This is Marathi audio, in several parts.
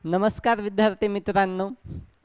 नमस्कार विद्यार्थी मित्रांनो,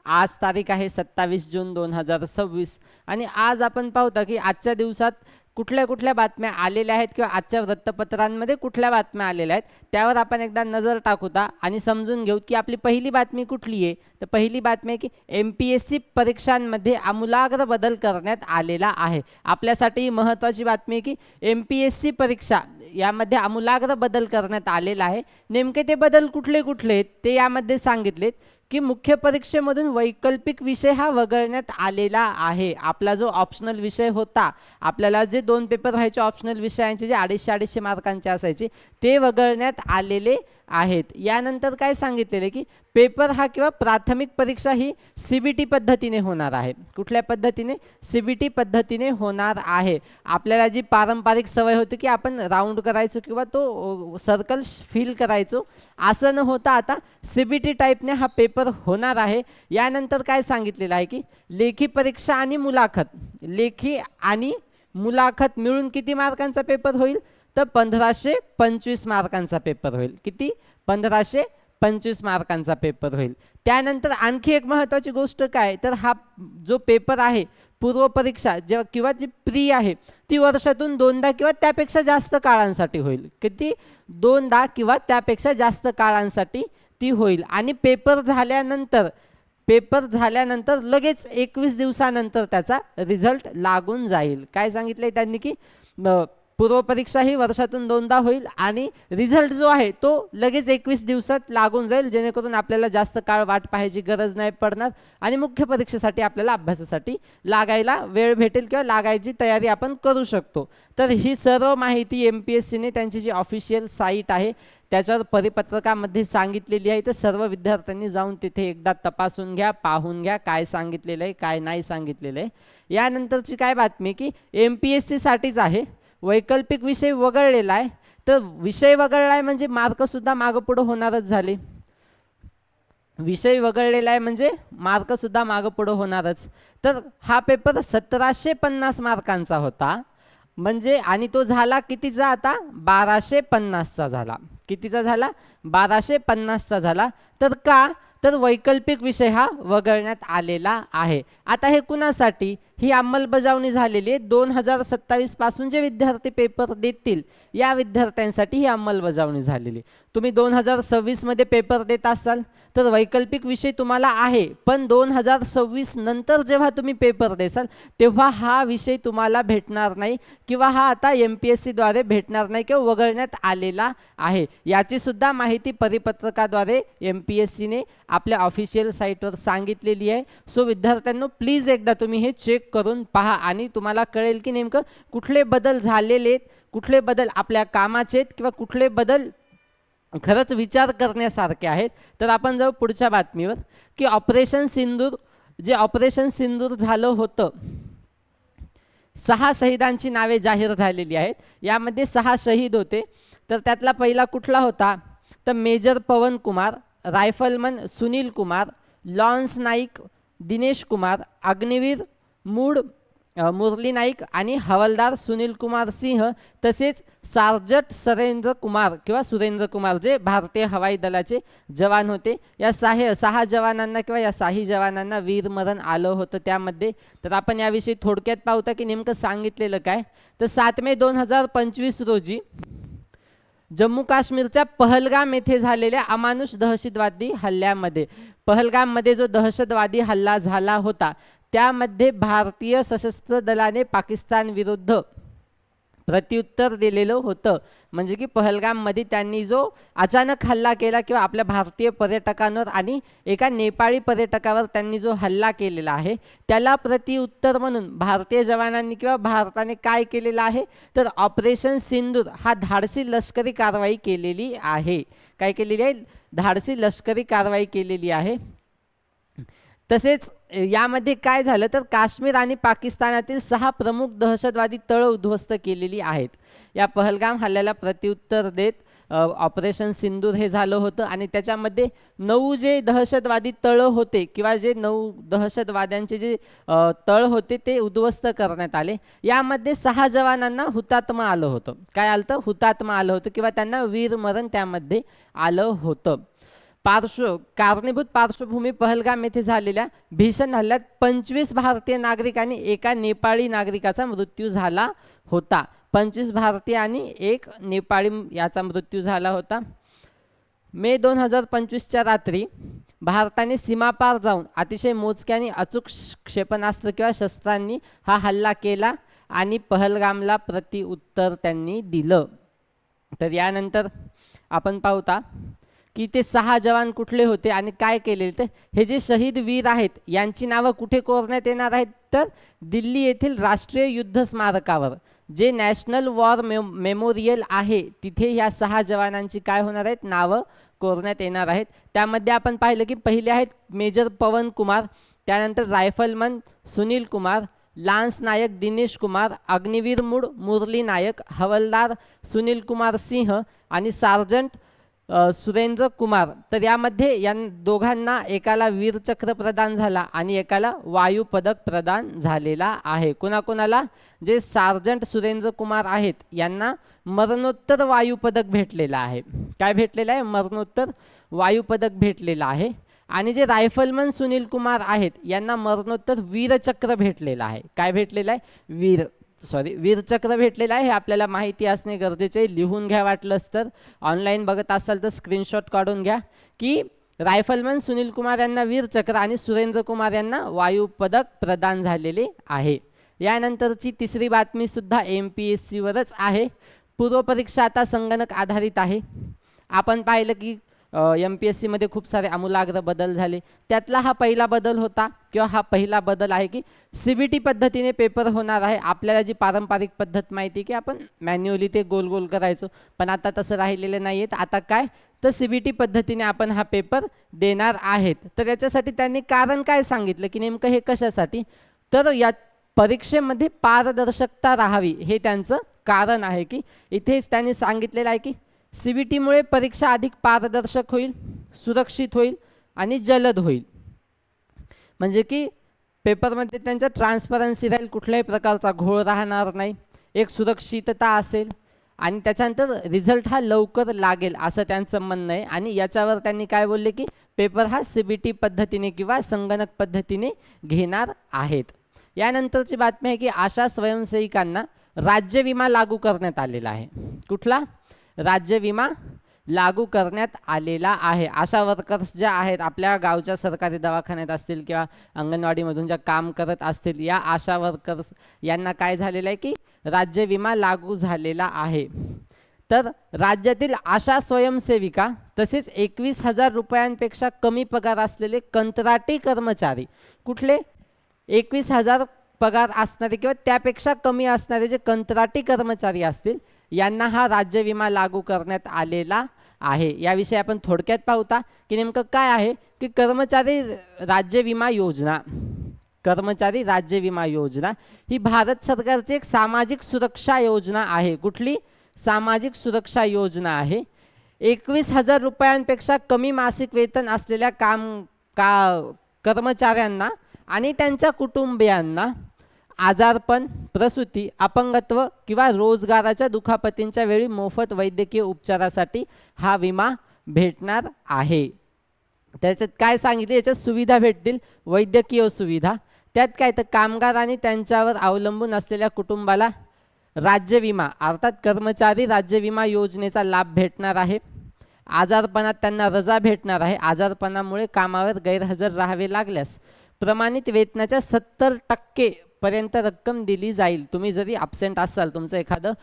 आज तारीख आहे 27 जून 2026 आणि आज आपण पाहतो की आजच्या दिवसात कुठल्या कुठल्या बातम्या आलेल्या आहेत किंवा आजच्या वृत्तपत्रांमध्ये कुठल्या बातम्या आलेल्या आहेत त्यावर आपण एकदा नजर टाकूया आणि समजून घेऊ की आपली पहिली बातमी कुठली आहे. तर पहिली बातमी आहे की MPSC परीक्षांमध्ये आमूलाग्र बदल करण्यात आलेला आहे. आपल्यासाठी महत्त्वाची बातमी आहे की MPSC परीक्षा यामध्ये आमूलाग्र बदल करण्यात आलेला आहे. नेमके ते बदल कुठले कुठले आहेत ते यामध्ये सांगितलेत की मुख्य परीक्षेमधून वैकल्पिक विषय हा वगळण्यात आलेला आहे. आपला जो ऑप्शनल विषय होता, आपल्याला जे 2 पेपर व्हायचे ऑप्शनल विषयांचे जे 250-250 मार्कांचे असायचे ते वगळण्यात आलेले आहेत. यानंतर काय सांगितलेले की पेपर हा किंवा प्राथमिक परीक्षा ही CBT पद्धतीने होणार आहे. कुठल्या पद्धतीने? CBT पद्धतीने होणार आहे. आपल्याला जी पारंपरिक सवय होती की आपण राऊंड करायचो किंवा तो सर्कल फिल करायचो, असं न होता आता CBT टाईपने हा पेपर होणार आहे. यानंतर काय सांगितलेलं आहे की लेखी परीक्षा आणि मुलाखत, लेखी आणि मुलाखत मिळून किती मार्कांचा पेपर होईल? तर 1525 मार्कांचा पेपर होईल. किती? 1525 मार्कांचा पेपर होईल. त्यानंतर आणखी एक महत्त्वाची गोष्ट काय, तर हा जो पेपर आहे पूर्व परीक्षा जेव्हा किंवा जी प्री आहे ती वर्षातून 2दा किंवा त्यापेक्षा जास्त काळांसाठी होईल. किती? 2दा किंवा त्यापेक्षा जास्त काळांसाठी ती होईल. आणि पेपर झाल्यानंतर लगेच 21 दिवसानंतर त्याचा रिझल्ट लागून जाईल. काय सांगितलंय त्यांनी की पूर्व परीक्षा ही वर्षातून 2दा होईल आणि रिझल्ट जो आहे तो लगेच 21 दिवसात लागून जाईल, जेणेकरून आपल्याला जास्त काळ वाट पाहायची गरज नाही पडणार आणि मुख्य परीक्षेसाठी आपल्याला अभ्यासासाठी लागायला वेळ भेटेल किंवा लागायची तयारी आपण करू शकतो. तर ही सर्व माहिती MPSCने त्यांची जी ऑफिशियल साईट आहे त्याच्यावर परिपत्रकामध्ये सांगितलेली आहे. तर सर्व विद्यार्थ्यांनी जाऊन तिथे एकदा तपासून घ्या, पाहून घ्या काय सांगितलेलं आहे काय नाही सांगितलेलं आहे. यानंतरची काय बातमी की MPSC साठीच आहे, वैकल्पिक विषय वगळलेला आहे. तर विषय वगळला आहे म्हणजे मार्कसुद्धा मागं पुढं होणारच झाले. विषय वगळलेला आहे म्हणजे मार्कसुद्धा मागं पुढं होणारच. तर हा पेपर 1750 मार्कांचा होता म्हणजे, आणि तो झाला कितीचा? आता 1250चा झाला. कितीचा झाला? 1250चा झाला. तर का? तर वैकल्पिक विषय हा वगळण्यात आलेला आहे. आता हे कुणासाठी? ही अंमलबजावणी झालेली आहे 2027 पासून जे विद्यार्थी पेपर देतील या विद्यार्थ्यांसाठी ही अंमलबजावणी झालेली. तुम्ही 2026 मध्ये पेपर देत असाल तर वैकल्पिक विषय तुम्हाला आहे, पण 2026 नंतर जेव्हा तुम्ही पेपर देसाल तेव्हा हा विषय तुम्हाला भेटणार नाही किंवा हा आता MPSC द्वारे भेटणार नाही किंवा वगळण्यात आलेला आहे. याची सुद्धा माहिती परिपत्रकाद्वारे MPSCने आपल्या ऑफिशियल साईटवर सांगितलेली आहे. सो विद्यार्थ्यांनो, प्लीज एकदा तुम्ही हे चेक करून पहा आणि तुम्हाला कळेल की नेमकं कुठले बदल झालेले आहेत, कुठले बदल आपल्या कामाचे आहेत किंवा कुठले बदल खरंच विचार करण्यासारखे आहेत. तर आपण जाऊ पुढच्या बातमीवर की ऑपरेशन सिंदूर झालं होतं. 6 शहीदांची नावे जाहीर झालेली आहेत. यामध्ये 6 शहीद होते. तर त्यातला पहिला कुठला होता? तर मेजर पवन कुमार, रायफलमन सुनील कुमार, लॉन्स नाईक दिनेश कुमार, अग्निवीर मुरली नाईक आणि हवालदार सुनील कुमार सिंह, तसेच सार्जंट सुरेंद्र कुमार जे भारतीय हवाई दलाचे जवान होते. या 6 जवानांना किंवा या 6 जवानांना वीरमरण आलं होतं त्यामध्ये. तर आपण याविषयी थोडक्यात पाहूया की नेमकं सांगितलेलं काय. तर 7 मे 2025 रोजी जम्मू काश्मीरच्या पहलगाम येथे झालेल्या अमानुष दहशतवादी हल्ल्यामध्ये, पहलगाममध्ये जो दहशतवादी हल्ला झाला होता त्यामध्ये भारतीय सशस्त्र दलाने पाकिस्तान विरुद्ध प्रत्युत्तर दिलेलं होतं. म्हणजे की पहलगाममध्ये त्यांनी जो अचानक हल्ला केला किंवा आपल्या भारतीय पर्यटकांवर आणि एका नेपाळी पर्यटकावर त्यांनी जो हल्ला केलेला आहे त्याला प्रत्युत्तर म्हणून भारतीय जवानांनी किंवा भारताने काय केलेलं आहे, तर ऑपरेशन सिंदूर हा धाडसी लष्करी कारवाई केलेली आहे. काय केलेली आहे? धाडसी लष्करी कारवाई केलेली आहे. तसेच यामध्ये काय झालं, तर काश्मीर आणि पाकिस्तानातील 6 प्रमुख दहशतवादी तळ उद्ध्वस्त केलेली आहेत. या पहलगाम हल्ल्याला प्रत्युत्तर देत ऑपरेशन सिंदूर हे झालं होतं आणि त्याच्यामध्ये 9 जे दहशतवादी तळ होते किंवा जे 9 दहशतवाद्यांचे जे तळ होते ते उद्ध्वस्त करण्यात आले. यामध्ये 6 जवानांना हुतात्मा आलं होतं. काय आलं? हुतात्मा आलं होतं किंवा त्यांना वीरमरण त्यामध्ये आलं होतं. कारणीभूत पार्श्वभूमी पहलगाम येथे झालेल्या भीषण हल्ल्यात 25 भारतीय नागरिक आणि एका नेपाळी नागरिकाचा मृत्यू झाला होता. 25 भारतीय आणि एक नेपाळी याचा मृत्यू झाला होता. मे 2025च्या रात्री भारताने सीमापार जाऊन अतिशय मोजक्या आणि अचूक क्षेपणास्त्र किंवा शस्त्रांनी हा हल्ला केला आणि पहलगामला प्रत्युत्तर त्यांनी दिलं. तर यानंतर आपण पाहता की ते 6 जवान कुठले होते आणि काय केले. तर हे जे शहीद वीर आहेत यांची नावं कुठे कोरण्यात येणार आहेत, तर दिल्ली येथील राष्ट्रीय युद्ध स्मारकावर जे नॅशनल वॉर मेमोरियल आहे तिथे ह्या 6 जवानांची काय होणार आहेत, नावं कोरण्यात येणार आहेत. त्यामध्ये आपण पाहिलं की पहिले आहेत मेजर पवन कुमार, त्यानंतर रायफलमन सुनील कुमार, लान्स नायक दिनेश कुमार, अग्निवीर मूळ मुरली नायक, हवलदार सुनील कुमार सिंह आणि सार्जंट सुरेंद्र कुमार. तर यामध्ये या दोघांना एकाला वीरचक्र प्रदान झाला आणि एकाला वायू पदक प्रदान झालेला आहे. कोणाकोणाला, जे सार्जंट सुरेंद्र कुमार आहेत यांना मरणोत्तर वायू पदक भेटलेलं आहे. काय भेटलेलं आहे, मरणोत्तर वायू पदक भेटलेलं आहे. आणि जे रायफलमन सुनील कुमार आहेत यांना मरणोत्तर वीरचक्र भेटलेलं आहे. काय भेटलेलं आहे, वीरचक्र भेटलेलं आहे. हे आपल्याला माहिती असणे गरजेचे आहे. लिहून घ्या, वाटलंच तर ऑनलाईन बघत असाल तर स्क्रीनशॉट काढून घ्या की रायफलमन सुनील कुमार यांना वीरचक्र आणि सुरेंद्र कुमार यांना वायू पदक प्रदान झालेले आहे. यानंतरची तिसरी बातमी सुद्धा MPSC वरच आहे. पूर्वपरीक्षा आता संगणक आधारित आहे. आपण पाहिलं की MPSC मध्ये खूप सारे आमूलाग्र बदल झाले. त्यातला हा पहिला बदल होता किंवा हा पहिला बदल आहे की CBT पद्धतीने पेपर होणार आहे. आपल्याला जी पारंपरिक पद्धत माहिती की आपण मॅन्युअली ते गोल गोल करायचो, पण आता तसं राहिलेलं नाही आहे. आता काय, तर CBT पद्धतीने आपण हा पेपर देणार आहेत. तर याच्यासाठी त्यांनी कारण काय सांगितलं की नेमकं हे कशासाठी, तर या परीक्षेमध्ये पारदर्शकता राहावी हे त्यांचं कारण आहे. की इथेच त्यांनी सांगितलेलं आहे की CBTमुळे परीक्षा अधिक पारदर्शक होईल, सुरक्षित होईल आणि जलद होईल. म्हणजे की पेपरमध्ये त्यांचं ट्रान्सपरन्सी राहील, कुठल्याही प्रकारचा घोळ राहणार नाही, एक सुरक्षितता असेल आणि त्याच्यानंतर रिझल्ट हा लवकर लागेल असं त्यांचं म्हणणं आहे. आणि याच्यावर त्यांनी काय बोलले की पेपर हा CBT पद्धतीने किंवा संगणक पद्धतीने घेणार आहेत. यानंतरची बातमी आहे की आशा स्वयंसेविकांना राज्य विमा लागू करण्यात आलेला आहे. कुठला, राज्य विमा लागू करण्यात आलेला आहे. आशा वर्कर्स ज्या आहेत आपल्या गावच्या सरकारी दवाखान्यात असतील किंवा अंगणवाडीमधून ज्या काम करत असतील, या आशा वर्कर्स यांना काय झालेलं आहे की राज्य विमा लागू झालेला आहे. तर राज्यातील आशा स्वयंसेविका तसेच 21,000 रुपयांपेक्षा कमी पगार असलेले कंत्राटी कर्मचारी, कुठले, 21,000 पगार असणारे किंवा त्यापेक्षा कमी असणारे जे कंत्राटी कर्मचारी असतील यांना हा राज्य विमा लागू करण्यात आलेला आहे. याविषयी आपण थोडक्यात पाहूता की नेमकं काय आहे की कर्मचारी राज्य विमा योजना ही भारत सरकारची एक सामाजिक सुरक्षा योजना आहे. कुठली, सामाजिक सुरक्षा योजना आहे. 21,000 रुपयांपेक्षा कमी मासिक वेतन असलेल्या कर्मचाऱ्यांना आणि त्यांच्या कुटुंबियांना आजारपण, प्रसूती, अपंगत्व किंवा रोजगाराच्या दुखापतींच्या वेळी मोफत वैद्यकीय उपचारासाठी हा विमा भेटणार आहे. त्याच्यात काय सांगितले, याच्यात सुविधा भेटतील, वैद्यकीय सुविधा. त्यात काय, तर कामगार आणि त्यांच्यावर अवलंबून असलेल्या कुटुंबाला राज्य विमा अर्थात कर्मचारी राज्य विमा योजनेचा लाभ भेटणार आहे. आजारपणात त्यांना रजा भेटणार आहे. आजारपणामुळे कामावर गैरहजर राहावे लागल्यास प्रमाणित वेतनाच्या 70% पर्यंत रक्कम दिली जाईल. तुम्ही जरी ॲब्सेंट असाल, तुमचं एखादं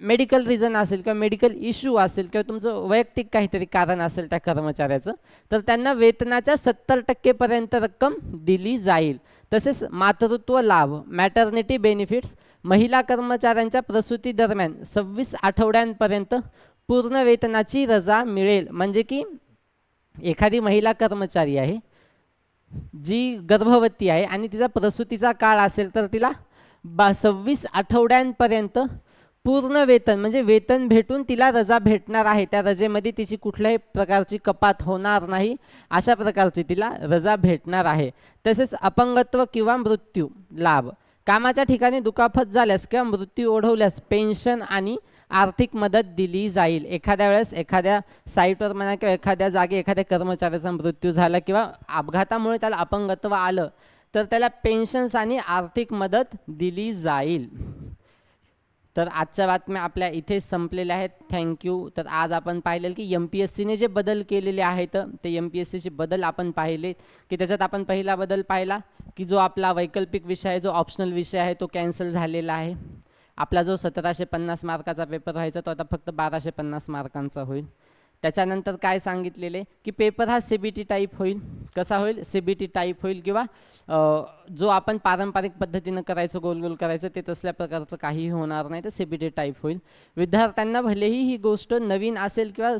मेडिकल रिझन असेल किंवा मेडिकल इश्यू असेल किंवा तुमचं वैयक्तिक काहीतरी कारण असेल त्या कर्मचाऱ्याचं, तर त्यांना वेतनाच्या 70% पर्यंत रक्कम दिली जाईल. तसेच मातृत्व लाभ, मॅटर्निटी बेनिफिट्स, महिला कर्मचाऱ्यांच्या प्रसूती दरम्यान 26 आठवड्यांपर्यंत पूर्ण वेतनाची रजा मिळेल. म्हणजे की एखादी महिला कर्मचारी आहे जी गर्भवती आहे आणि तिचा प्रसूतीचा काळ असेल तर तिला 26 आठवड्यांपर्यंत पूर्ण वेतन म्हणजे वेतन भेटून तिला रजा भेटणार आहे. त्या रजेमध्ये तिची कुठल्याही प्रकारची कपात होणार नाही, अशा प्रकारची तिला रजा भेटणार आहे. तसेच अपंगत्व किंवा मृत्यू लाभ, कामाच्या ठिकाणी दुखापत झाल्यास किंवा मृत्यू ओढवल्यास पेन्शन आणि आर्थिक मदत दिली जाईल. एखाद्या वेळेस एखाद्या साईटवर म्हणा किंवा एखाद्या जागी एखाद्या कर्मचाऱ्याचा मृत्यू झाला किंवा अपघातामुळे त्याला अपंगत्व आलं तर त्याला पेन्शन्स आणि आर्थिक मदत दिली जाईल. तर आजच्या बातम्या आपल्या इथे संपलेल्या आहेत. थँक्यू. तर आज आपण पाहिलेलं की MPSCने जे बदल केलेले आहेत ते MPSCचे बदल आपण पाहिले की त्याच्यात आपण पहिला बदल पाहिला की जो आपला वैकल्पिक विषय आहे, जो ऑप्शनल विषय आहे तो कॅन्सल झालेला आहे. आपला जो 1750 मार्काचा पेपर व्हायचा तो आता फक्त 1250 मार्कांचा होईल. त्याच्यानंतर काय सांगितलेले की पेपर हा CBT टाईप होईल. कसा होईल? CBT टाईप होईल किंवा जो आपण पारंपरिक पद्धतीनं करायचं, गोल गोल करायचं ते तसल्या प्रकारचं काहीही होणार नाही, तर CBT टाईप होईल. विद्यार्थ्यांना भलेही ही गोष्ट नवीन असेल किंवा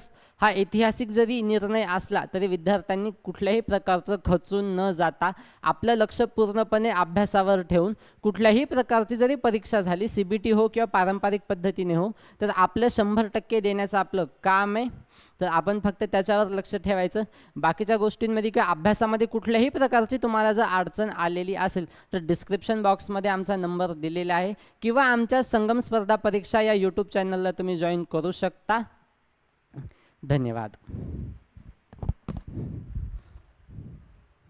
हा ऐतिहासिक जरी निर्णय असला तरी विद्यार्थ्यांनी कुठल्याही प्रकारचं खचून न जाता आपलं लक्ष पूर्णपणे अभ्यासावर ठेवून कुठल्याही प्रकारची जरी परीक्षा झाली, CBT हो किंवा पारंपरिक पद्धतीने हो, तर आपलं 100% देण्याचं आपलं काम आहे. तर आपण फक्त त्याच्यावर लक्ष ठेवायचं. बाकीच्या गोष्टींमध्ये किंवा अभ्यासामध्ये कुठल्याही प्रकारची तुम्हाला जर अडचण आलेली असेल तर डिस्क्रिप्शन बॉक्समध्ये आमचा नंबर दिलेला आहे किंवा आमच्या संगम स्पर्धा परीक्षा या यूट्यूब चॅनलला तुम्ही जॉईन करू शकता. धन्यवाद.